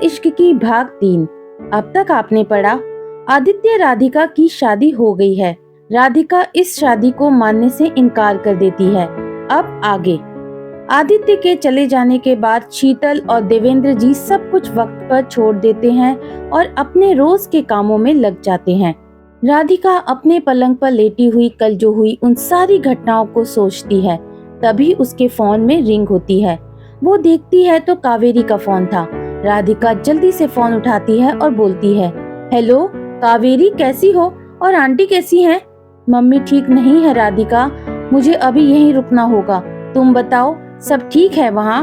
इश्क की भाग 3। अब तक आपने पढ़ा, आदित्य राधिका की शादी हो गई है। राधिका इस शादी को मानने से इनकार कर देती है। अब आगे। आदित्य के चले जाने के बाद शीतल और देवेंद्र जी सब कुछ वक्त पर छोड़ देते हैं और अपने रोज के कामों में लग जाते हैं। राधिका अपने पलंग पर लेटी हुई कल जो हुई उन सारी घटनाओं को सोचती है। तभी उसके फोन में रिंग होती है। वो देखती है तो कावेरी का फोन था। राधिका जल्दी से फोन उठाती है और बोलती है, हेलो कावेरी, कैसी हो और आंटी कैसी हैं? मम्मी ठीक नहीं है राधिका, मुझे अभी यहीं रुकना होगा। तुम बताओ, सब ठीक है वहाँ?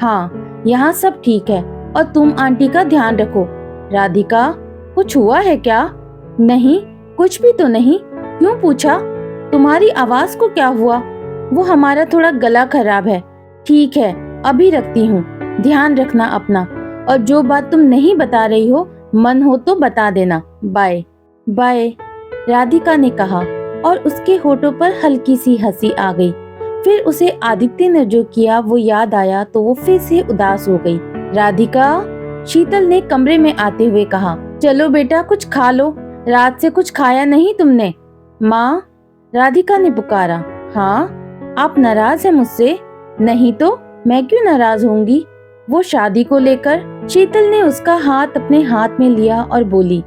हाँ, यहाँ सब ठीक है और तुम आंटी का ध्यान रखो। राधिका, कुछ हुआ है क्या? नहीं, कुछ भी तो नहीं। क्यों पूछा? तुम्हारी आवाज को क्या हुआ? वो हमारा थोड़ा गला खराब है। ठीक है, अभी रखती हूँ, ध्यान रखना अपना, और जो बात तुम नहीं बता रही हो मन हो तो बता देना। बाय बाय, राधिका ने कहा और उसके होठों पर हल्की सी हंसी आ गई। फिर उसे आदित्य ने जो किया वो याद आया तो वो फिर से उदास हो गई। राधिका, शीतल ने कमरे में आते हुए कहा, चलो बेटा कुछ खा लो, रात से कुछ खाया नहीं तुमने। माँ, राधिका ने पुकारा। हाँ, आप नाराज हैं मुझसे? नहीं तो मैं क्यों नाराज होंगी? वो शादी को लेकर? शीतल ने उसका हाथ अपने हाथ में लिया और बोली,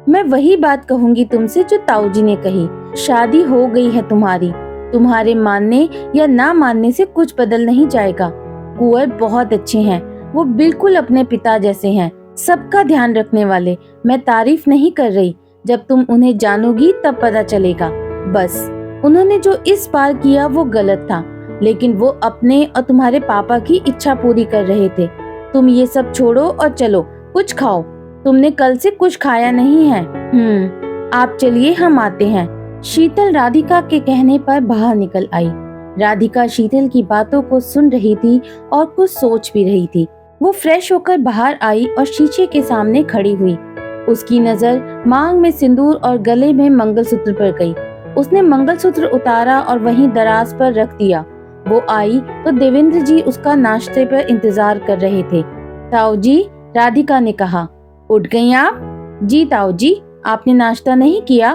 मैं वही बात कहूंगी तुमसे जो ताऊजी ने कही। शादी हो गई है तुम्हारी, तुम्हारे मानने या ना मानने से कुछ बदल नहीं जाएगा। कुंवर बहुत अच्छे हैं, वो बिल्कुल अपने पिता जैसे हैं, सबका ध्यान रखने वाले। मैं तारीफ नहीं कर रही, जब तुम उन्हें जानोगी तब पता चलेगा। बस उन्होंने जो इस बार किया वो गलत था, लेकिन वो अपने और तुम्हारे पापा की इच्छा पूरी कर रहे थे। तुम ये सब छोड़ो और चलो कुछ खाओ, तुमने कल से कुछ खाया नहीं है। आप चलिए, हम आते हैं। शीतल राधिका के कहने पर बाहर निकल आई। राधिका शीतल की बातों को सुन रही थी और कुछ सोच भी रही थी। वो फ्रेश होकर बाहर आई और शीशे के सामने खड़ी हुई। उसकी नजर मांग में सिंदूर और गले में मंगलसूत्र पर गई। उसने मंगलसूत्र उतारा और वहीं दराज पर रख दिया। वो आई तो देवेंद्र जी उसका नाश्ते पर इंतजार कर रहे थे। ताऊ जी, राधिका ने कहा। उठ गई आप? जी ताऊ जी, आपने नाश्ता नहीं किया?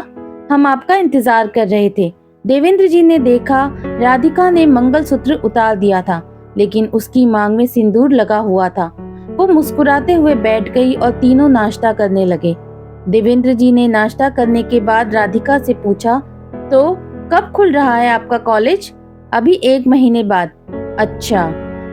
हम आपका इंतजार कर रहे थे। देवेंद्र जी ने देखा राधिका ने मंगलसूत्र उतार दिया था, लेकिन उसकी मांग में सिंदूर लगा हुआ था। वो मुस्कुराते हुए बैठ गई और तीनों नाश्ता करने लगे। देवेंद्र जी ने नाश्ता करने के बाद राधिका से पूछा, तो कब खुल रहा है आपका कॉलेज? अभी 1 महीने बाद। अच्छा।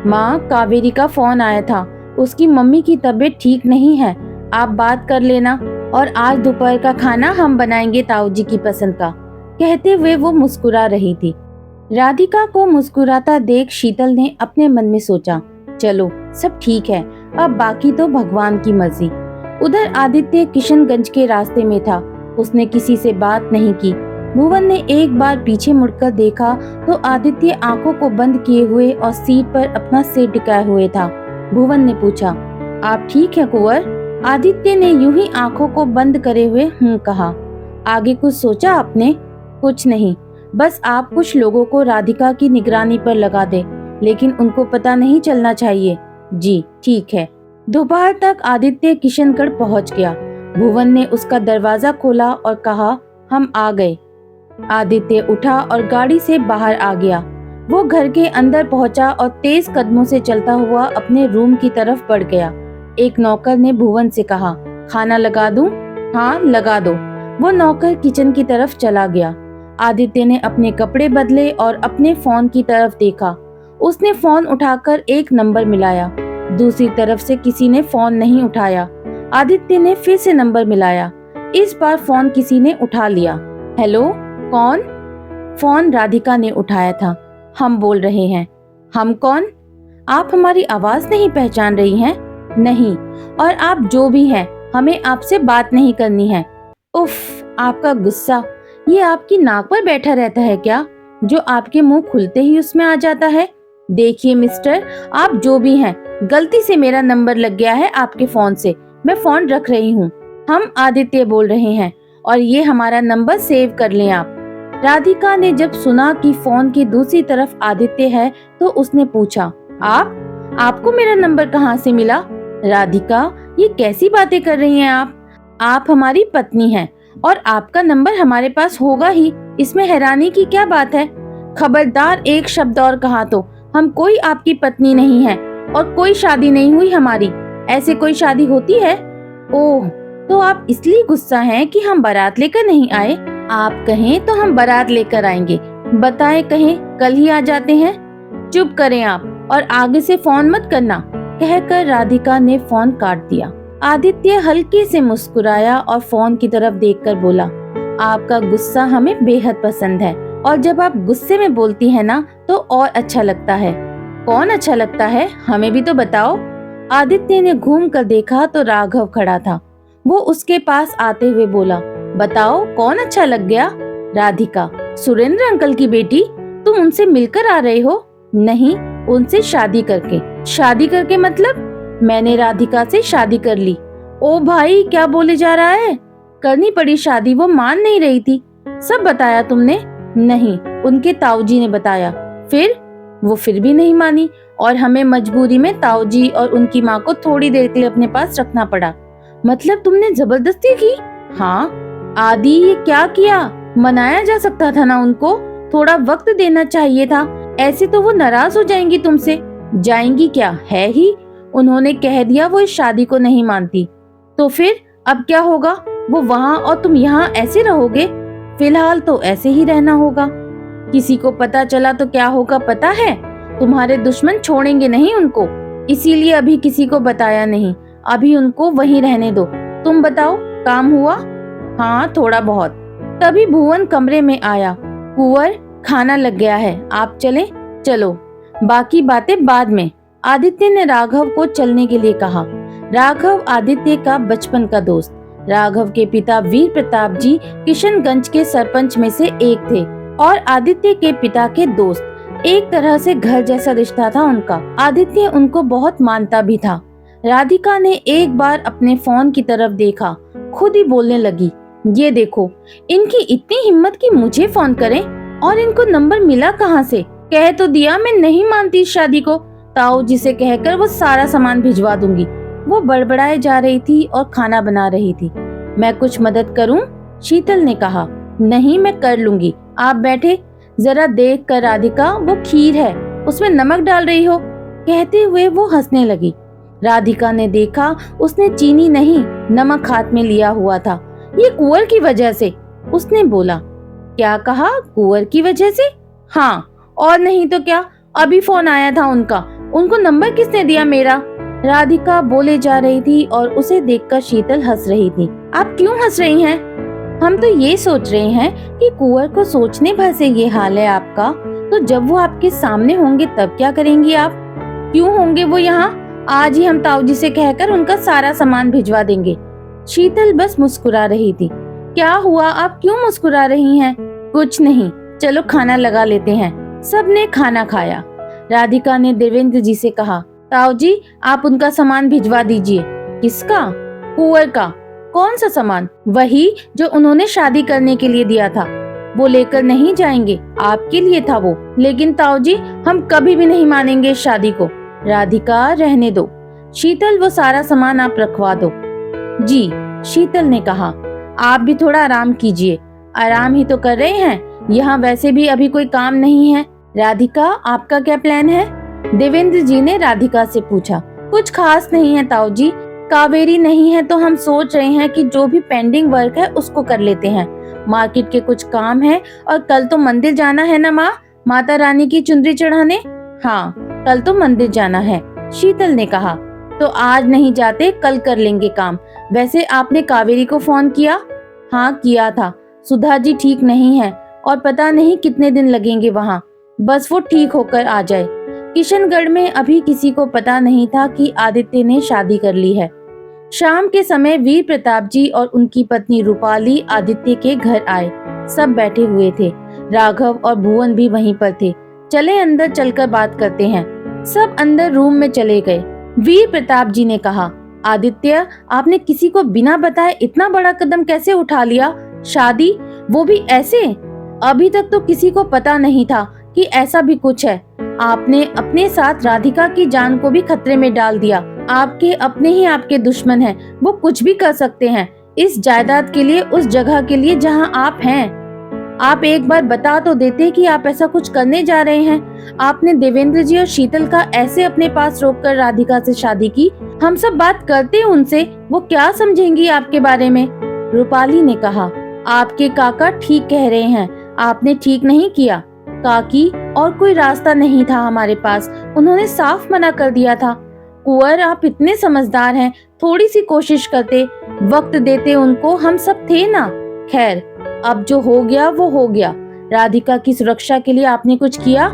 माँ, कावेरी का फोन आया था, उसकी मम्मी की तबीयत ठीक नहीं है, आप बात कर लेना, और आज दोपहर का खाना हम बनाएंगे ताऊ जी की पसंद का। कहते हुए वो मुस्कुरा रही थी। राधिका को मुस्कुराता देख शीतल ने अपने मन में सोचा, चलो सब ठीक है, अब बाकी तो भगवान की मर्जी। उधर आदित्य किशनगंज के रास्ते में था। उसने किसी से बात नहीं की। भुवन ने एक बार पीछे मुड़कर देखा तो आदित्य आंखों को बंद किए हुए और सीट पर अपना सिर टिकाए हुए था। भुवन ने पूछा, आप ठीक हैं कुंवर? आदित्य ने यूं ही आंखों को बंद करे हुए कहा। आगे कुछ सोचा आपने? कुछ नहीं, बस आप कुछ लोगों को राधिका की निगरानी पर लगा दे, लेकिन उनको पता नहीं चलना चाहिए। जी ठीक है। दोपहर तक आदित्य किशनगढ़ पहुंच गया। भुवन ने उसका दरवाजा खोला और कहा, हम आ गए। आदित्य उठा और गाड़ी से बाहर आ गया। वो घर के अंदर पहुंचा और तेज कदमों से चलता हुआ अपने रूम की तरफ बढ़ गया। एक नौकर ने भुवन से कहा, खाना लगा दूं? हाँ लगा दो। वो नौकर किचन की तरफ चला गया। आदित्य ने अपने कपड़े बदले और अपने फोन की तरफ देखा। उसने फोन उठाकर एक नंबर मिलाया। दूसरी तरफ से किसी ने फोन नहीं उठाया। आदित्य ने फिर से नंबर मिलाया। इस बार फोन किसी ने उठा लिया। हेलो, कौन? फोन राधिका ने उठाया था। हम बोल रहे हैं। हम कौन? आप हमारी आवाज नहीं पहचान रही हैं? नहीं, और आप जो भी हैं, हमें आपसे बात नहीं करनी है। उफ, आपका गुस्सा, ये आपकी नाक पर बैठा रहता है क्या, जो आपके मुंह खुलते ही उसमें आ जाता है? देखिए मिस्टर, आप जो भी हैं, गलती से मेरा नंबर लग गया है आपके फोन से, मैं फोन रख रही हूँ। हम आदित्य बोल रहे हैं और ये हमारा नंबर सेव कर लें आप। राधिका ने जब सुना कि फोन की दूसरी तरफ आदित्य है तो उसने पूछा, आपको मेरा नंबर कहाँ से मिला? राधिका, ये कैसी बातें कर रही हैं आप हमारी पत्नी हैं और आपका नंबर हमारे पास होगा ही, इसमें हैरानी की क्या बात है? खबरदार एक शब्द और कहा तो हम कोई आपकी पत्नी नहीं है और कोई शादी नहीं हुई हमारी। ऐसे कोई शादी होती है? ओह, तो आप इसलिए गुस्सा हैं कि हम बारात लेकर नहीं आए? आप कहें तो हम बारात लेकर आएंगे, बताएं कहें कल ही आ जाते हैं। चुप करें आप और आगे से फोन मत करना, कहकर राधिका ने फोन काट दिया। आदित्य हल्के से मुस्कुराया और फोन की तरफ देखकर बोला, आपका गुस्सा हमें बेहद पसंद है और जब आप गुस्से में बोलती हैं ना तो और अच्छा लगता है। कौन अच्छा लगता है, हमें भी तो बताओ। आदित्य ने घूम कर देखा तो राघव खड़ा था। वो उसके पास आते हुए बोला, बताओ कौन अच्छा लग गया? राधिका, सुरेंद्र अंकल की बेटी। तुम उनसे मिलकर आ रहे हो? नहीं, उनसे शादी करके। शादी करके मतलब? मैंने राधिका से शादी कर ली। ओ भाई, क्या बोले जा रहा है? करनी पड़ी शादी, वो मान नहीं रही थी। सब बताया तुमने? नहीं, उनके ताऊजी ने बताया। फिर? वो फिर भी नहीं मानी और हमें मजबूरी में ताऊजी और उनकी माँ को थोड़ी देर के लिए अपने पास रखना पड़ा। मतलब तुमने जबरदस्ती की? हाँ। आदि, ये क्या किया? मनाया जा सकता था ना उनको, थोड़ा वक्त देना चाहिए था। ऐसे तो वो नाराज हो जाएंगी तुमसे। जाएंगी क्या, है ही। उन्होंने कह दिया वो इस शादी को नहीं मानती। तो फिर अब क्या होगा? वो वहाँ और तुम यहाँ ऐसे रहोगे? फिलहाल तो ऐसे ही रहना होगा। किसी को पता चला तो क्या होगा पता है? तुम्हारे दुश्मन छोड़ेंगे नहीं उनको, इसीलिए अभी किसी को बताया नहीं। अभी उनको वहीं रहने दो। तुम बताओ, काम हुआ? हाँ, थोड़ा बहुत। तभी भुवन कमरे में आया। कुंवर, खाना लग गया है, आप चलें? चलो, बाकी बातें बाद में। आदित्य ने राघव को चलने के लिए कहा। राघव आदित्य का बचपन का दोस्त। राघव के पिता वीर प्रताप जी किशनगंज के सरपंच में से एक थे और आदित्य के पिता के दोस्त। एक तरह से घर जैसा रिश्ता था उनका। आदित्य उनको बहुत मानता भी था। राधिका ने एक बार अपने फोन की तरफ देखा, खुद ही बोलने लगी, ये देखो, इनकी इतनी हिम्मत कि मुझे फोन करें, और इनको नंबर मिला कहाँ से? कह तो दिया मैं नहीं मानती इस शादी को। ताऊ जी से कहकर वो सारा सामान भिजवा दूंगी। वो बड़बड़ाए जा रही थी और खाना बना रही थी। मैं कुछ मदद करूं? शीतल ने कहा। नहीं, मैं कर लूंगी, आप बैठे। जरा देख कर राधिका, वो खीर है, उसमें नमक डाल रही हो। कहते हुए वो हंसने लगी। राधिका ने देखा उसने चीनी नहीं नमक हाथ में लिया हुआ था। ये कुंवर की वजह से, उसने बोला। क्या कहा? कुंवर की वजह से? हाँ, और नहीं तो क्या। अभी फोन आया था उनका। उनको नंबर किसने दिया मेरा? राधिका बोले जा रही थी और उसे देखकर शीतल हंस रही थी। आप क्यों हंस रही हैं? हम तो ये सोच रहे हैं कि कुंवर को सोचने भर से ये हाल है आपका, तो जब वो आपके सामने होंगे तब क्या करेंगी आप? क्यों होंगे वो यहाँ? आज ही हम ताऊजी से कहकर उनका सारा सामान भिजवा देंगे। शीतल बस मुस्कुरा रही थी। क्या हुआ, आप क्यों मुस्कुरा रही हैं? कुछ नहीं, चलो खाना लगा लेते हैं। सबने खाना खाया। राधिका ने देवेंद्र जी से कहा, ताऊजी आप उनका सामान भिजवा दीजिए। किसका? कुंवर का। कौन सा सामान? वही जो उन्होंने शादी करने के लिए दिया था। वो लेकर नहीं जाएंगे, आपके लिए था वो। लेकिन ताऊजी, हम कभी भी नहीं मानेंगे इस शादी को। राधिका, रहने दो। शीतल, वो सारा सामान आप रखवा दो। जी, शीतल ने कहा। आप भी थोड़ा आराम कीजिए। आराम ही तो कर रहे हैं, यहाँ वैसे भी अभी कोई काम नहीं है। राधिका, आपका क्या प्लान है? देवेंद्र जी ने राधिका से पूछा। कुछ खास नहीं है ताऊजी, कावेरी नहीं है तो हम सोच रहे हैं कि जो भी पेंडिंग वर्क है उसको कर लेते हैं। मार्केट के कुछ काम है और कल तो मंदिर जाना है ना माँ, माता रानी की चुनरी चढ़ाने। हाँ, कल तो मंदिर जाना है, शीतल ने कहा। तो आज नहीं जाते, कल कर लेंगे काम। वैसे आपने कावेरी को फोन किया? हाँ, किया था। सुधा जी ठीक नहीं है और पता नहीं कितने दिन लगेंगे वहाँ। बस वो ठीक होकर आ जाए। किशनगढ़ में अभी किसी को पता नहीं था कि आदित्य ने शादी कर ली है। शाम के समय वीर प्रताप जी और उनकी पत्नी रूपाली आदित्य के घर आए। सब बैठे हुए थे। राघव और भुवन भी वहीं पर थे। चले अंदर चलकर बात करते हैं। सब अंदर रूम में चले गए। वीर प्रताप जी ने कहा, आदित्य, आपने किसी को बिना बताए इतना बड़ा कदम कैसे उठा लिया? शादी, वो भी ऐसे? अभी तक तो किसी को पता नहीं था कि ऐसा भी कुछ है। आपने अपने साथ राधिका की जान को भी खतरे में डाल दिया। आपके अपने ही आपके दुश्मन हैं, वो कुछ भी कर सकते हैं इस जायदाद के लिए, उस जगह के लिए जहां आप हैं। आप एक बार बता तो देते कि आप ऐसा कुछ करने जा रहे हैं। आपने देवेंद्र जी और शीतल का ऐसे अपने पास रोककर राधिका से शादी की। हम सब बात करते उनसे, वो क्या समझेंगी आपके बारे में। रूपाली ने कहा, आपके काका ठीक कह रहे हैं, आपने ठीक नहीं किया काकी, और कोई रास्ता नहीं था हमारे पास, उन्होंने साफ मना कर दिया था। कुंवर, आप इतने समझदार हैं, थोड़ी सी कोशिश करते, वक्त देते उनको, हम सब थे ना। खैर, अब जो हो गया वो हो गया। राधिका की सुरक्षा के लिए आपने कुछ किया?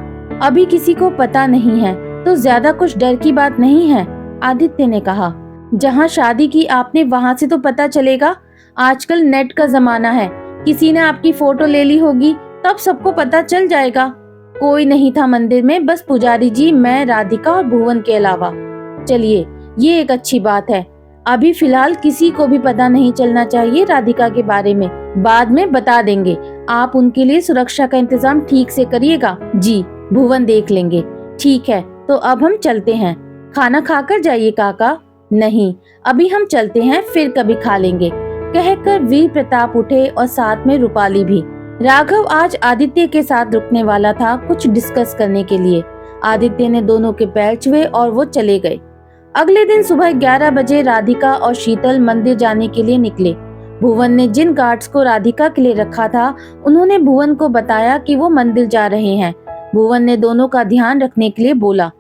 अभी किसी को पता नहीं है, तो ज्यादा कुछ डर की बात नहीं है, आदित्य ने कहा। जहाँ शादी की आपने वहाँ से तो पता चलेगा। आजकल नेट का जमाना है, किसी ने आपकी फोटो ले ली होगी, तब सबको पता चल जाएगा। कोई नहीं था मंदिर में, बस पुजारी जी, मैं, राधिका और भुवन के अलावा। चलिए, ये एक अच्छी बात है। अभी फिलहाल किसी को भी पता नहीं चलना चाहिए राधिका के बारे में, बाद में बता देंगे। आप उनके लिए सुरक्षा का इंतजाम ठीक से करिएगा। जी, भुवन देख लेंगे। ठीक है, तो अब हम चलते हैं। खाना खाकर जाइए काका। नहीं, अभी हम चलते हैं, फिर कभी खा लेंगे, कहकर वीर प्रताप उठे और साथ में रूपाली भी। राघव आज आदित्य के साथ रुकने वाला था कुछ डिस्कस करने के लिए। आदित्य ने दोनों के पैर छुए और वो चले गए। अगले दिन सुबह 11 बजे राधिका और शीतल मंदिर जाने के लिए निकले। भुवन ने जिन गार्ड्स को राधिका के लिए रखा था, उन्होंने भुवन को बताया कि वो मंदिर जा रहे हैं। भुवन ने दोनों का ध्यान रखने के लिए बोला।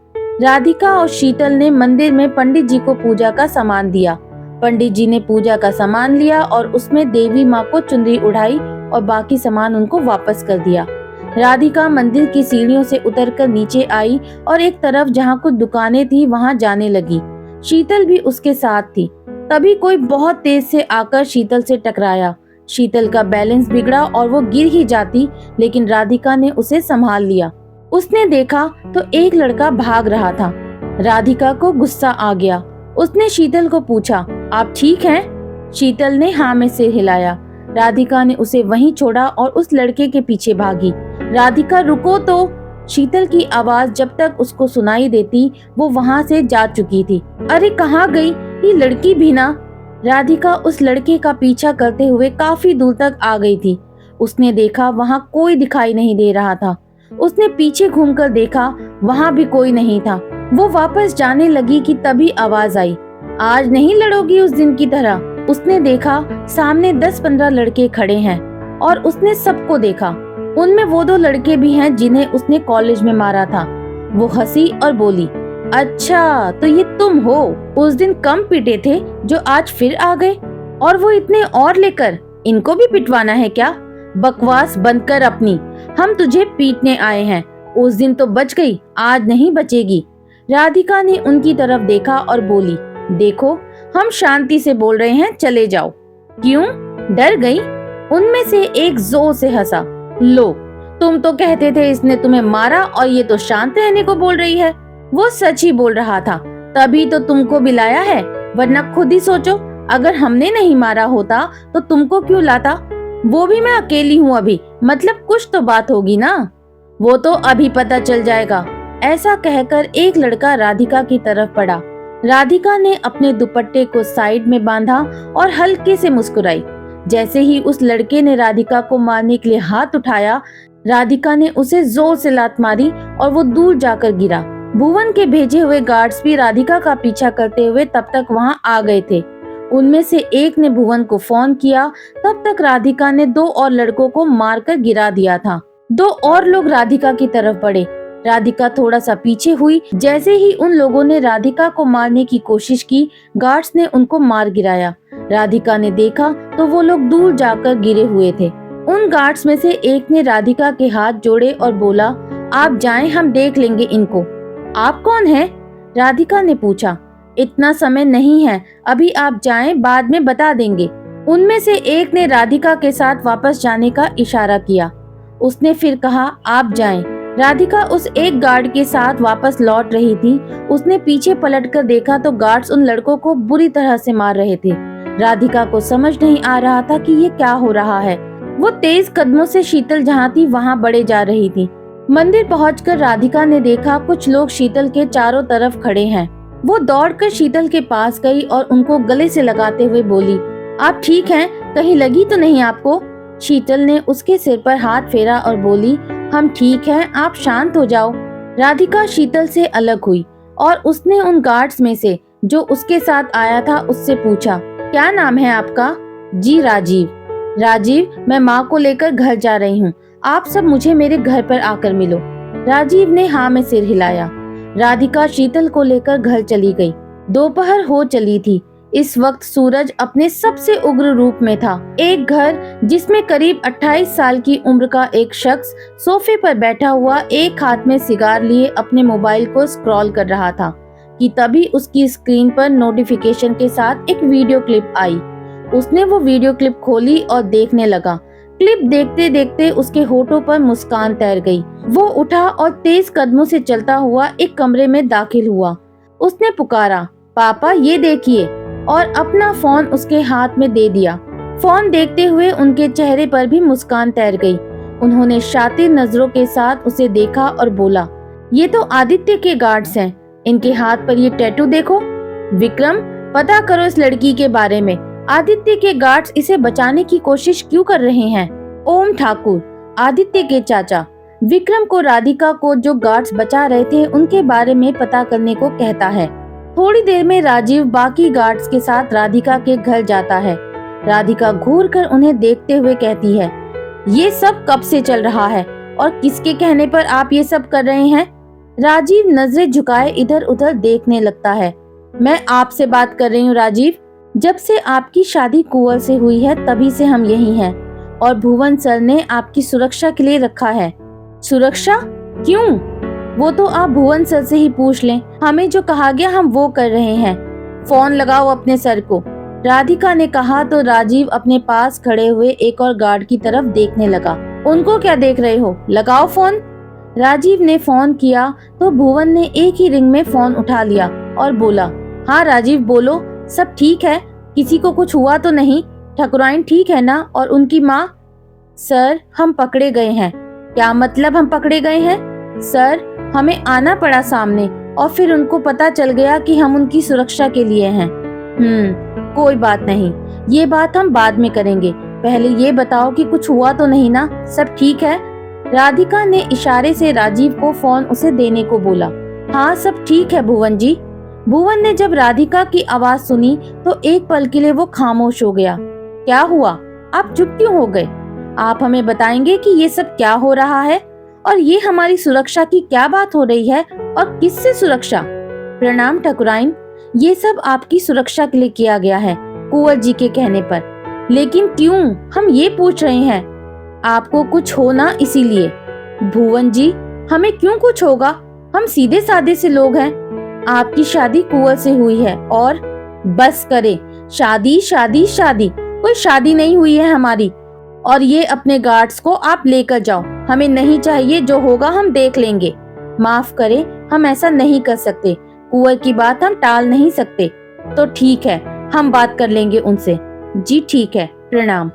राधिका और शीतल ने मंदिर में पंडित जी को पूजा का सामान दिया। पंडित जी ने पूजा का सामान लिया और उसमें देवी माँ को चुनरी उड़ाई और बाकी सामान उनको वापस कर दिया। राधिका मंदिर की सीढ़ियों से उतरकर नीचे आई और एक तरफ जहाँ कुछ दुकानें थी वहाँ जाने लगी। शीतल भी उसके साथ थी। तभी कोई बहुत तेज से आकर शीतल से टकराया। शीतल का बैलेंस बिगड़ा और वो गिर ही जाती, लेकिन राधिका ने उसे संभाल लिया। उसने देखा तो एक लड़का भाग रहा था। राधिका को गुस्सा आ गया। उसने शीतल को पूछा, आप ठीक हैं? शीतल ने हाँ में सिर हिलाया। राधिका ने उसे वहीं छोड़ा और उस लड़के के पीछे भागी। राधिका, रुको तो! शीतल की आवाज जब तक उसको सुनाई देती, वो वहाँ से जा चुकी थी। अरे कहाँ गई ये लड़की भी ना? राधिका उस लड़के का पीछा करते हुए काफी दूर तक आ गई थी। उसने देखा वहाँ कोई दिखाई नहीं दे रहा था। उसने पीछे घूमकर देखा, वहाँ भी कोई नहीं था। वो वापस जाने लगी कि तभी आवाज आई, आज नहीं लड़ोगी उस दिन की तरह। उसने देखा सामने 10-15 लड़के खड़े हैं और उसने सबको देखा। उनमें वो 2 लड़के भी हैं जिन्हें उसने कॉलेज में मारा था। वो हंसी और बोली, अच्छा तो ये तुम हो, उस दिन कम पिटे थे जो आज फिर आ गए, और वो इतने और लेकर, इनको भी पिटवाना है क्या? बकवास बंद कर अपनी, हम तुझे पीटने आए हैं। उस दिन तो बच गई, आज नहीं बचेगी। राधिका ने उनकी तरफ देखा और बोली, देखो हम शांति से बोल रहे हैं, चले जाओ। क्यों, डर गई? उनमें से एक जोर से हंसा, लो, तुम तो कहते थे इसने तुम्हें मारा और ये तो शांत रहने को बोल रही है। वो सच ही बोल रहा था, तभी तो तुमको भी लाया है, वरना खुद ही सोचो, अगर हमने नहीं मारा होता तो तुमको क्यों लाता? वो भी मैं अकेली हूँ अभी, मतलब कुछ तो बात होगी ना। वो तो अभी पता चल जाएगा। ऐसा कहकर एक लड़का राधिका की तरफ बढ़ा। राधिका ने अपने दुपट्टे को साइड में बांधा और हल्के से मुस्कुराई। जैसे ही उस लड़के ने राधिका को मारने के लिए हाथ उठाया, राधिका ने उसे जोर से लात मारी और वो दूर जाकर गिरा। भुवन के भेजे हुए गार्ड्स भी राधिका का पीछा करते हुए तब तक वहां आ गए थे। उनमें से एक ने भुवन को फोन किया। तब तक राधिका ने 2 और लड़कों को मारकर गिरा दिया था। 2 और लोग राधिका की तरफ बढ़े। राधिका थोड़ा सा पीछे हुई। जैसे ही उन लोगों ने राधिका को मारने की कोशिश की, गार्ड्स ने उनको मार गिराया। राधिका ने देखा तो वो लोग दूर जाकर गिरे हुए थे। उन गार्ड्स में से एक ने राधिका के हाथ जोड़े और बोला, आप जाएं, हम देख लेंगे इनको। आप कौन हैं? राधिका ने पूछा। इतना समय नहीं है, अभी आप जाएं, बाद में बता देंगे। उनमें से एक ने राधिका के साथ वापस जाने का इशारा किया। उसने फिर कहा, आप जाएं। राधिका उस एक गार्ड के साथ वापस लौट रही थी। उसने पीछे पलटकर देखा तो गार्ड्स उन लड़कों को बुरी तरह से मार रहे थे। राधिका को समझ नहीं आ रहा था कि ये क्या हो रहा है। वो तेज कदमों से शीतल जहाँ थी वहाँ बढ़े जा रही थी। मंदिर पहुंचकर राधिका ने देखा कुछ लोग शीतल के चारों तरफ खड़े हैं। वो दौड़कर शीतल के पास गई और उनको गले से लगाते हुए बोली, आप ठीक हैं? कहीं लगी तो नहीं आपको? शीतल ने उसके सिर पर हाथ फेरा और बोली, हम ठीक हैं, आप शांत हो जाओ। राधिका शीतल से अलग हुई और उसने उन गार्ड्स में से जो उसके साथ आया था उससे पूछा, क्या नाम है आपका? जी राजीव। राजीव, मैं माँ को लेकर घर जा रही हूँ, आप सब मुझे मेरे घर पर आकर मिलो। राजीव ने हाँ में सिर हिलाया। राधिका शीतल को लेकर घर चली गई। दोपहर हो चली थी। इस वक्त सूरज अपने सबसे उग्र रूप में था। एक घर जिसमें करीब 28 साल की उम्र का एक शख्स सोफे पर बैठा हुआ एक हाथ में सिगार लिए अपने मोबाइल को स्क्रॉल कर रहा था कि तभी उसकी स्क्रीन पर नोटिफिकेशन के साथ एक वीडियो क्लिप आई। उसने वो वीडियो क्लिप खोली और देखने लगा। क्लिप देखते देखते उसके होठों पर मुस्कान तैर गई। वो उठा और तेज कदमों से चलता हुआ एक कमरे में दाखिल हुआ। उसने पुकारा, पापा ये देखिए, और अपना फोन उसके हाथ में दे दिया। फोन देखते हुए उनके चेहरे पर भी मुस्कान तैर गई। उन्होंने शातिर नजरों के साथ उसे देखा और बोला, ये तो आदित्य के गार्ड्स हैं, इनके हाथ पर ये टैटू देखो। विक्रम, पता करो इस लड़की के बारे में। आदित्य के गार्ड्स इसे बचाने की कोशिश क्यों कर रहे हैं? ओम ठाकुर, आदित्य के चाचा, विक्रम को राधिका को जो गार्ड्स बचा रहे थे उनके बारे में पता करने को कहता है। थोड़ी देर में राजीव बाकी गार्ड्स के साथ राधिका के घर जाता है। राधिका घूरकर उन्हें देखते हुए कहती है, ये सब कब से चल रहा है और किसके कहने पर आप ये सब कर रहे हैं? राजीव नजरें झुकाए इधर उधर देखने लगता है। मैं आपसे बात कर रही हूँ राजीव। जब से आपकी शादी कुंवर से हुई है तभी से हम यही हैं और भुवन सर ने आपकी सुरक्षा के लिए रखा है। सुरक्षा? क्यों? वो तो आप भुवन सर से ही पूछ लें। हमें जो कहा गया हम वो कर रहे हैं। फोन लगाओ अपने सर को, राधिका ने कहा तो राजीव अपने पास खड़े हुए एक और गार्ड की तरफ देखने लगा। उनको क्या देख रहे हो, लगाओ फोन। राजीव ने फोन किया तो भुवन ने एक ही रिंग में फोन उठा लिया और बोला, हाँ राजीव बोलो, सब ठीक है? किसी को कुछ हुआ तो नहीं? ठकुराइन ठीक है ना और उनकी माँ? सर, हम पकड़े गए हैं। क्या मतलब हम पकड़े गए हैं? सर, हमें आना पड़ा सामने और फिर उनको पता चल गया कि हम उनकी सुरक्षा के लिए हैं। कोई बात नहीं, ये बात हम बाद में करेंगे। पहले ये बताओ कि कुछ हुआ तो नहीं ना, सब ठीक है? राधिका ने इशारे से राजीव को फोन उसे देने को बोला। हाँ सब ठीक है भुवन जी। भुवन ने जब राधिका की आवाज सुनी तो एक पल के लिए वो खामोश हो गया। क्या हुआ, आप चुप क्यों हो गए? आप हमें बताएंगे कि ये सब क्या हो रहा है और ये हमारी सुरक्षा की क्या बात हो रही है और किससे सुरक्षा? प्रणाम ठकुराइन, ये सब आपकी सुरक्षा के लिए किया गया है कुंवर जी के कहने पर। लेकिन क्यों, हम ये पूछ रहे हैं। आपको कुछ हो ना इसीलिए। भुवन जी, हमें क्यों कुछ होगा? हम सीधे साधे से लोग हैं। आपकी शादी कुंवर से हुई है और बस करे, शादी शादी शादी, कोई शादी नहीं हुई है हमारी। और ये अपने गार्ड्स को आप लेकर जाओ, हमें नहीं चाहिए, जो होगा हम देख लेंगे। माफ करें, हम ऐसा नहीं कर सकते। कुंवर की बात हम टाल नहीं सकते। तो ठीक है, हम बात कर लेंगे उनसे। जी ठीक है, प्रणाम।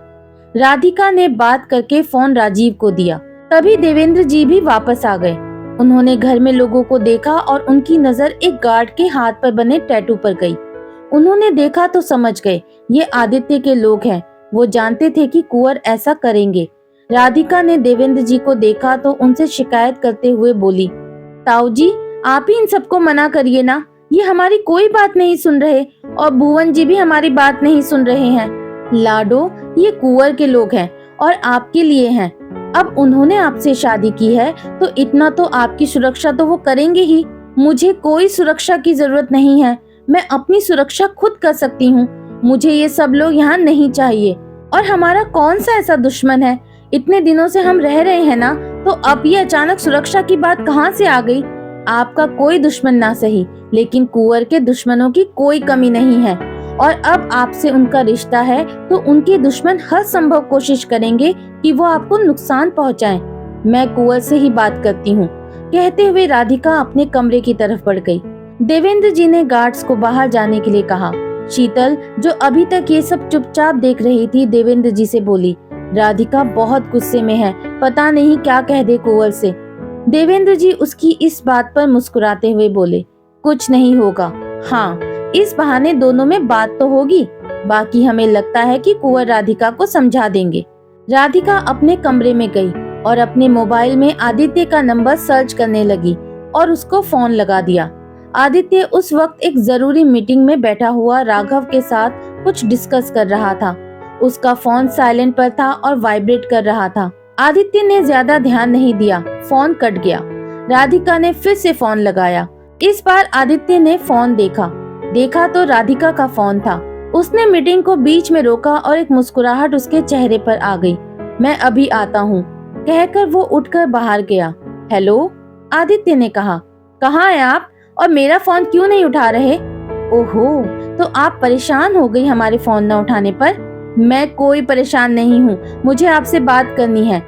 राधिका ने बात करके फोन राजीव को दिया। तभी देवेंद्र जी भी वापस आ गए। उन्होंने घर में लोगों को देखा और उनकी नजर एक गार्ड के हाथ पर बने टैटू पर गई। उन्होंने देखा तो समझ गए ये आदित्य के लोग हैं। वो जानते थे कि कुंवर ऐसा करेंगे। राधिका ने देवेंद्र जी को देखा तो उनसे शिकायत करते हुए बोली, ताऊ जी आप ही इन सबको मना करिए ना, ये हमारी कोई बात नहीं सुन रहे और भुवन जी भी हमारी बात नहीं सुन रहे हैं। लाडो, ये कुंवर के लोग हैं और आपके लिए हैं। अब उन्होंने आपसे शादी की है तो इतना तो आपकी सुरक्षा तो वो करेंगे ही। मुझे कोई सुरक्षा की जरूरत नहीं है, मैं अपनी सुरक्षा खुद कर सकती हूँ। मुझे ये सब लोग यहाँ नहीं चाहिए। और हमारा कौन सा ऐसा दुश्मन है? इतने दिनों से हम रह रहे हैं ना, तो अब ये अचानक सुरक्षा की बात कहाँ से आ गई? आपका कोई दुश्मन ना सही, लेकिन कुंवर के दुश्मनों की कोई कमी नहीं है। और अब आपसे उनका रिश्ता है तो उनके दुश्मन हर संभव कोशिश करेंगे कि वो आपको नुकसान पहुंचाएं। मैं कुंवर से ही बात करती हूँ। कहते हुए राधिका अपने कमरे की तरफ बढ़ गई। देवेंद्र जी ने गार्ड्स को बाहर जाने के लिए कहा। शीतल, जो अभी तक ये सब चुपचाप देख रही थी, देवेंद्र जी से बोली, राधिका बहुत गुस्से में है, पता नहीं क्या कह दे कुंवर से। देवेंद्र जी उसकी इस बात पर मुस्कुराते हुए बोले, कुछ नहीं होगा, हाँ, इस बहाने दोनों में बात तो होगी। बाकी हमें लगता है कि कुंवर राधिका को समझा देंगे। राधिका अपने कमरे में गई और अपने मोबाइल में आदित्य का नंबर सर्च करने लगी और उसको फोन लगा दिया। आदित्य उस वक्त एक जरूरी मीटिंग में बैठा हुआ राघव के साथ कुछ डिस्कस कर रहा था। उसका फोन साइलेंट पर था और वाइब्रेट कर रहा था। आदित्य ने ज्यादा ध्यान नहीं दिया, फोन कट गया। राधिका ने फिर से फोन लगाया। इस बार आदित्य ने फोन देखा तो राधिका का फोन था। उसने मीटिंग को बीच में रोका और एक मुस्कुराहट उसके चेहरे पर आ गई। मैं अभी आता हूँ, कहकर वो उठकर बाहर गया। हेलो, आदित्य ने कहा। कहाँ हैं आप और मेरा फोन क्यों नहीं उठा रहे? ओहो, तो आप परेशान हो गई हमारे फोन न उठाने पर? मैं कोई परेशान नहीं हूँ, मुझे आपसे बात करनी है।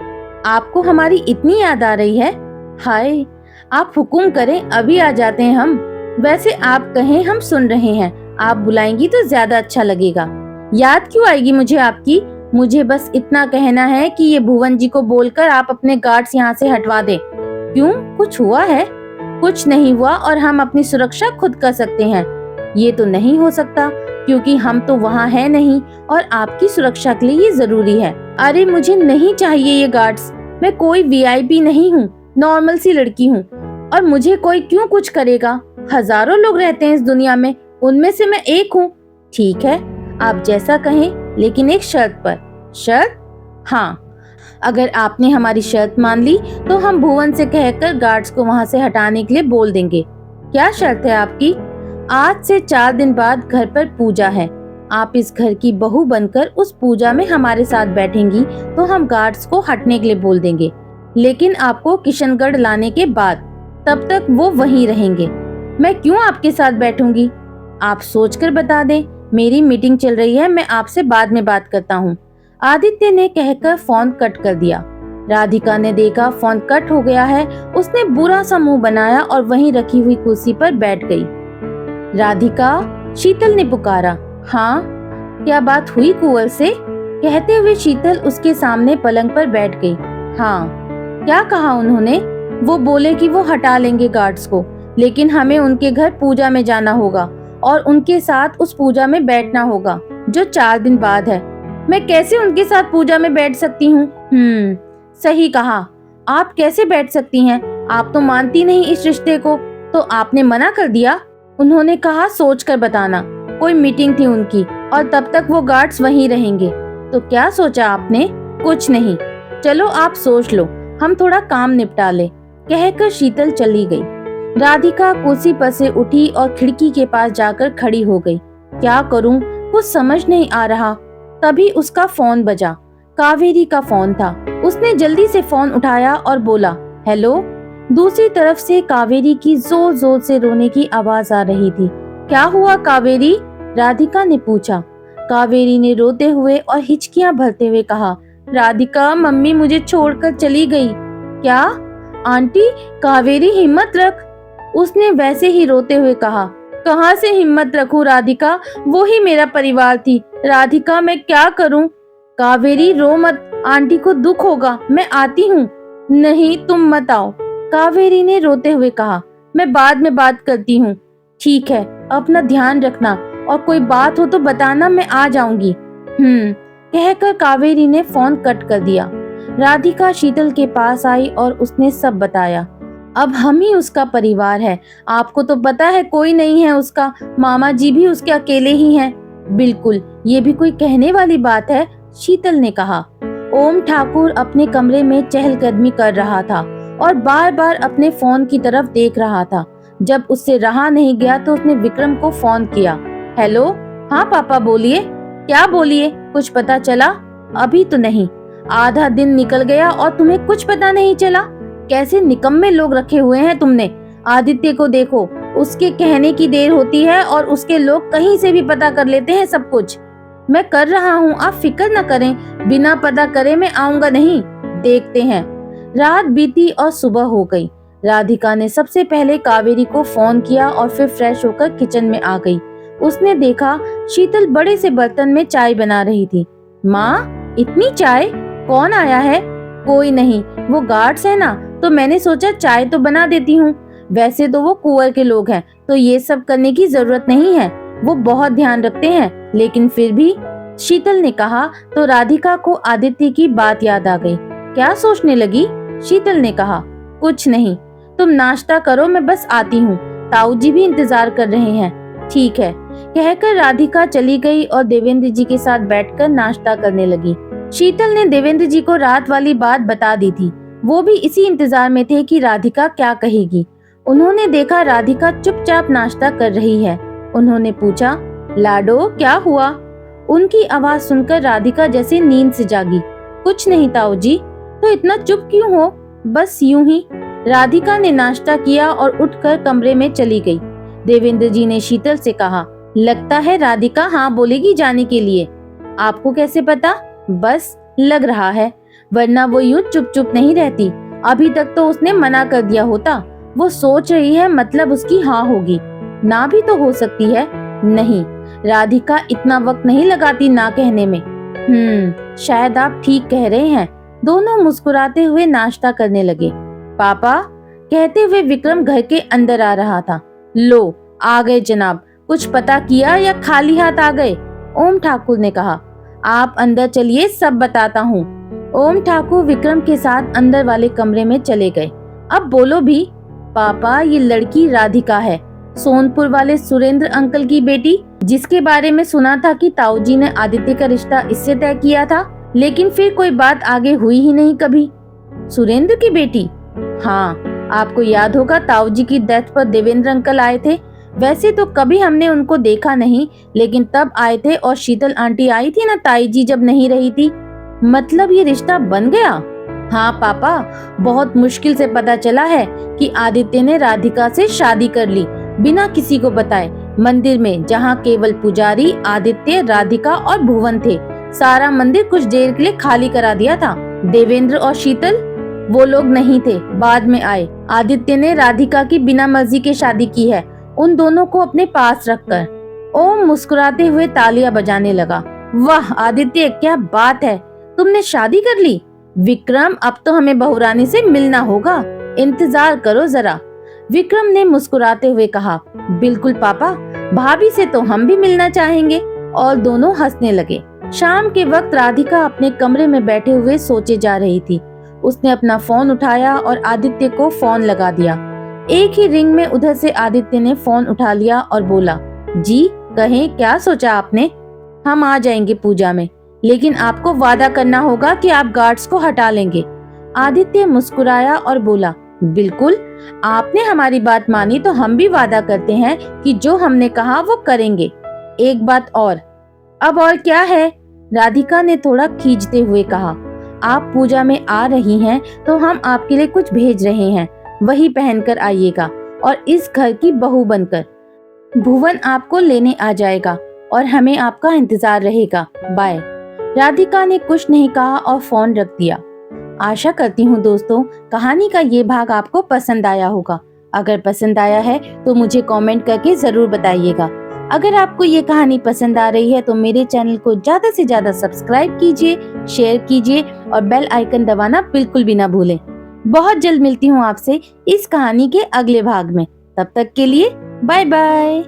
आपको हमारी इतनी याद आ रही है? हाय, आप हुक्म करें, अभी आ जाते हैं हम। वैसे आप कहें, हम सुन रहे हैं। आप बुलाएंगी तो ज्यादा अच्छा लगेगा। याद क्यों आएगी मुझे आपकी? मुझे बस इतना कहना है कि ये भुवन जी को बोलकर आप अपने गार्ड्स यहाँ से हटवा दें। क्यों, कुछ हुआ है? कुछ नहीं हुआ और हम अपनी सुरक्षा खुद कर सकते हैं। ये तो नहीं हो सकता क्योंकि हम तो वहाँ है नहीं और आपकी सुरक्षा के लिए ये जरूरी है। अरे मुझे नहीं चाहिए ये गार्ड्स। मैं कोई वीआईपी नहीं हूँ, नॉर्मल सी लड़की हूँ और मुझे कोई क्यों कुछ करेगा? हजारों लोग रहते हैं इस दुनिया में, उनमें से मैं एक हूँ। ठीक है, आप जैसा कहें, लेकिन एक शर्त पर। शर्त? हाँ, अगर आपने हमारी शर्त मान ली तो हम भुवन से कहकर गार्ड्स को वहाँ से हटाने के लिए बोल देंगे। क्या शर्त है आपकी? आज से 4 दिन बाद घर पर पूजा है। आप इस घर की बहू बनकर उस पूजा में हमारे साथ बैठेंगी तो हम गार्ड्स को हटने के लिए बोल देंगे, लेकिन आपको किशनगढ़ लाने के बाद। तब तक वो वहीं रहेंगे। मैं क्यों आपके साथ बैठूंगी? आप सोचकर बता दें। मेरी मीटिंग चल रही है, मैं आपसे बाद में बात करता हूँ। आदित्य ने कहकर फोन कट कर दिया। राधिका ने देखा फोन कट हो गया है। उसने बुरा सा मुंह बनाया और वहीं रखी हुई कुर्सी पर बैठ गई। राधिका, शीतल ने पुकारा। हाँ, क्या बात हुई कुंवर से? कहते हुए शीतल उसके सामने पलंग पर बैठ गई। हाँ, क्या कहा उन्होंने? वो बोले कि वो हटा लेंगे गार्ड्स को, लेकिन हमें उनके घर पूजा में जाना होगा और उनके साथ उस पूजा में बैठना होगा जो 4 दिन बाद है। मैं कैसे उनके साथ पूजा में बैठ सकती हूँ? सही कहा। आप कैसे बैठ सकती हैं? आप तो मानती नहीं इस रिश्ते को, तो आपने मना कर दिया? उन्होंने कहा सोच कर बताना। कोई मीटिंग थी उनकी और तब तक वो गार्ड्स वहीं रहेंगे। तो क्या सोचा आपने? कुछ नहीं, चलो आप सोच लो, हम थोड़ा काम निपटा ले, कहकर शीतल चली गई। राधिका कुर्सी पर से उठी और खिड़की के पास जाकर खड़ी हो गई। क्या करूं, कुछ समझ नहीं आ रहा। तभी उसका फोन बजा। कावेरी का फोन था। उसने जल्दी से फोन उठाया और बोला, हेलो। दूसरी तरफ से कावेरी की जोर जोर से रोने की आवाज आ रही थी। क्या हुआ कावेरी? राधिका ने पूछा। कावेरी ने रोते हुए और हिचकियां भरते हुए कहा, राधिका, मम्मी मुझे छोड़कर चली गई। क्या? आंटी, कावेरी हिम्मत रख। उसने वैसे ही रोते हुए कहा। कहाँ से हिम्मत रखूं राधिका, वो ही मेरा परिवार थी। राधिका, मैं क्या करूं? कावेरी रो मत, आंटी को दुख होगा, मैं आती हूँ। नहीं, तुम मत आओ, कावेरी ने रोते हुए कहा। मैं बाद में बात करती हूँ। ठीक है, अपना ध्यान रखना और कोई बात हो तो बताना, मैं आ जाऊंगी। कहकर कावेरी ने फोन कट कर दिया। राधिका शीतल के पास आई और उसने सब बताया। अब हम ही उसका परिवार है। आपको तो पता है कोई नहीं है उसका, मामा जी भी उसके अकेले ही हैं। बिल्कुल, ये भी कोई कहने वाली बात है, शीतल ने कहा। ओम ठाकुर अपने कमरे में चहलकदमी कर रहा था और बार बार अपने फोन की तरफ देख रहा था। जब उससे रहा नहीं गया तो उसने विक्रम को फोन किया। हेलो। हाँ पापा, बोलिए। क्या बोलिए? कुछ पता चला? अभी तो नहीं। आधा दिन निकल गया और तुम्हें कुछ पता नहीं चला? कैसे निकम्मे लोग रखे हुए हैं तुमने। आदित्य को देखो, उसके कहने की देर होती है और उसके लोग कहीं से भी पता कर लेते हैं सब कुछ। मैं कर रहा हूँ, आप फिक्र न करें। बिना पता करे मैं आऊंगा नहीं। देखते हैं। रात बीती और सुबह हो गई। राधिका ने सबसे पहले कावेरी को फोन किया और फिर फ्रेश होकर किचन में आ गई। उसने देखा शीतल बड़े से बर्तन में चाय बना रही थी। माँ, इतनी चाय? कौन आया है? कोई नहीं, वो गार्ड्स है ना, तो मैंने सोचा चाय तो बना देती हूँ। वैसे तो वो कुंवर के लोग हैं, तो ये सब करने की जरूरत नहीं है। वो बहुत ध्यान रखते हैं, लेकिन फिर भी। शीतल ने कहा तो राधिका को आदित्य की बात याद आ गई। क्या सोचने लगी? शीतल ने कहा, कुछ नहीं, तुम नाश्ता करो, मैं बस आती हूँ। ताऊ जी भी इंतजार कर रहे हैं। ठीक है, कहकर राधिका चली गई और देवेंद्र जी के साथ बैठकर नाश्ता करने लगी। शीतल ने देवेंद्र जी को रात वाली बात बता दी थी। वो भी इसी इंतजार में थे कि राधिका क्या कहेगी। उन्होंने देखा राधिका चुपचाप नाश्ता कर रही है। उन्होंने पूछा, लाडो क्या हुआ? उनकी आवाज सुनकर राधिका जैसे नींद से जागी। कुछ नहीं ताऊ जी। तो इतना चुप क्यों हो? बस यूं ही। राधिका ने नाश्ता किया और उठकर कमरे में चली गई। देवेंद्र जी ने शीतल से कहा, लगता है राधिका हाँ बोलेगी जाने के लिए। आपको कैसे पता? बस लग रहा है, वरना वो यूं चुप चुप नहीं रहती। अभी तक तो उसने मना कर दिया होता। वो सोच रही है, मतलब उसकी हाँ होगी। ना भी तो हो सकती है। नहीं, राधिका इतना वक्त नहीं लगाती ना कहने में। शायद आप ठीक कह रहे हैं। दोनों मुस्कुराते हुए नाश्ता करने लगे। पापा, कहते हुए विक्रम घर के अंदर आ रहा था। लो आ गए जनाब, कुछ पता किया या खाली हाथ आ गए? ओम ठाकुर ने कहा। आप अंदर चलिए, सब बताता हूँ। ओम ठाकुर विक्रम के साथ अंदर वाले कमरे में चले गए। अब बोलो भी। पापा, ये लड़की राधिका है, सोनपुर वाले सुरेंद्र अंकल की बेटी, जिसके बारे में सुना था कि ताऊ जी ने आदित्य का रिश्ता इससे तय किया था, लेकिन फिर कोई बात आगे हुई ही नहीं कभी। सुरेंद्र की बेटी? हाँ, आपको याद होगा ताऊ जी की डेथ पर देवेंद्र अंकल आए थे। वैसे तो कभी हमने उनको देखा नहीं, लेकिन तब आए थे। और शीतल आंटी आई थी ना ताई जी जब नहीं रही थी। मतलब ये रिश्ता बन गया? हाँ पापा, बहुत मुश्किल से पता चला है कि आदित्य ने राधिका से शादी कर ली, बिना किसी को बताए, मंदिर में, जहाँ केवल पुजारी, आदित्य, राधिका और भुवन थे। सारा मंदिर कुछ देर के लिए खाली करा दिया था। देवेंद्र और शीतल, वो लोग नहीं थे, बाद में आए। आदित्य ने राधिका की बिना मर्जी के शादी की है, उन दोनों को अपने पास रखकर। ओम मुस्कुराते हुए तालियां बजाने लगा। वाह आदित्य, क्या बात है, तुमने शादी कर ली। विक्रम, अब तो हमें बहुरानी से मिलना होगा, इंतजार करो जरा। विक्रम ने मुस्कुराते हुए कहा। बिल्कुल पापा, भाभी से तो हम भी मिलना चाहेंगे। और दोनों हंसने लगे। शाम के वक्त राधिका अपने कमरे में बैठे हुए सोचे जा रही थी। उसने अपना फोन उठाया और आदित्य को फोन लगा दिया। एक ही रिंग में उधर से आदित्य ने फोन उठा लिया और बोला, जी कहें, क्या सोचा आपने? हम आ जाएंगे पूजा में, लेकिन आपको वादा करना होगा कि आप गार्ड्स को हटा लेंगे। आदित्य मुस्कुराया और बोला, बिल्कुल, आपने हमारी बात मानी तो हम भी वादा करते हैं कि जो हमने कहा वो करेंगे। एक बात और। अब और क्या है? राधिका ने थोड़ा खींचते हुए कहा, आप पूजा में आ रही हैं तो हम आपके लिए कुछ भेज रहे हैं, वही पहनकर आइएगा और इस घर की बहू बनकर। भुवन आपको लेने आ जाएगा और हमें आपका इंतजार रहेगा। बाय। राधिका ने कुछ नहीं कहा और फोन रख दिया। आशा करती हूँ दोस्तों, कहानी का ये भाग आपको पसंद आया होगा। अगर पसंद आया है तो मुझे कमेंट करके जरूर बताइएगा। अगर आपको ये कहानी पसंद आ रही है तो मेरे चैनल को ज्यादा से ज्यादा सब्सक्राइब कीजिए, शेयर कीजिए और बेल आइकन दबाना बिल्कुल भी ना भूलें। बहुत जल्द मिलती हूँ आपसे इस कहानी के अगले भाग में। तब तक के लिए बाय बाय।